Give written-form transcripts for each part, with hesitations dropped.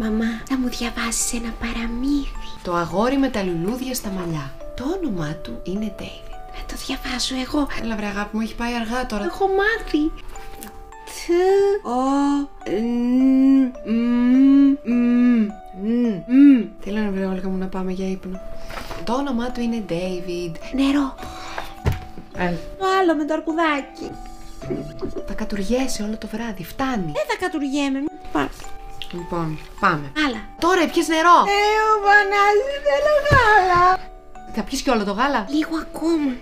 Μαμά, θα μου διαβάσεις ένα παραμύθι? Το αγόρι με τα λουλούδια στα μαλλιά. Το όνομά του είναι David. Να το διαβάσω εγώ. Έλα βρε αγάπη μου, έχει πάει αργά τώρα. Έχω μάθει. Θέλω να βρε Όλγα μου να πάμε για ύπνο. Το όνομά του είναι David. Νερό. Έλα. Το άλλο με το αρκουδάκι. Θα κατουργέσαι όλο το βράδυ, φτάνει. Δεν θα κατουργέμαι. Πάμε. Λοιπόν, πάμε. Άλλα. Τώρα πιες νερό. Ο Πανάζη, θέλω γάλα. Θα πιεις και όλο το γάλα. Λίγο ακόμα.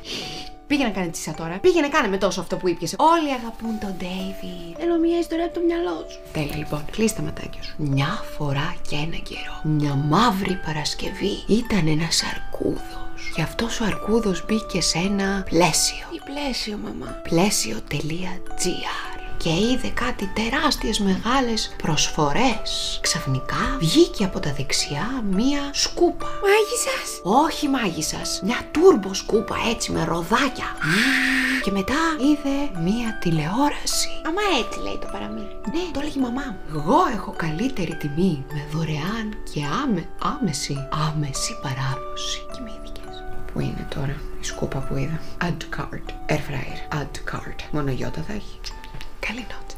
Πήγαινε να κάνει τσίσα τώρα. Πήγαινε κάνε με τόσο αυτό που ήπιες. Όλοι αγαπούν τον David. Θέλω μια ιστορία από το μυαλό σου. Τέλεια λοιπόν. Κλείς τα ματάκια σου. Μια φορά και ένα καιρό, μια μαύρη Παρασκευή, ήταν ένας αρκούδος. Και αυτός ο αρκούδος μπήκε σε ένα πλαίσιο. Τι πλαίσιο, μαμά? Πλαίσιο.gr. Και είδε κάτι τεράστιες μεγάλες προσφορές. Ξαφνικά βγήκε από τα δεξιά μία σκούπα. Μάγισσας. Όχι μάγισσας, μια τούρμπο σκούπα έτσι με ροδάκια. Και μετά είδε μία τηλεόραση. Αμα έτσι λέει το παραμύθι. Ναι, το έλεγε η μαμά μου. Εγώ έχω καλύτερη τιμή με δωρεάν και άμεση παράδοση. Κοιμήθηκες. Πού είναι τώρα η σκούπα που είδα? Add to cart. Air fryer. Add to cart. Μόνο γιώτα θα έχει. Καλή νότα.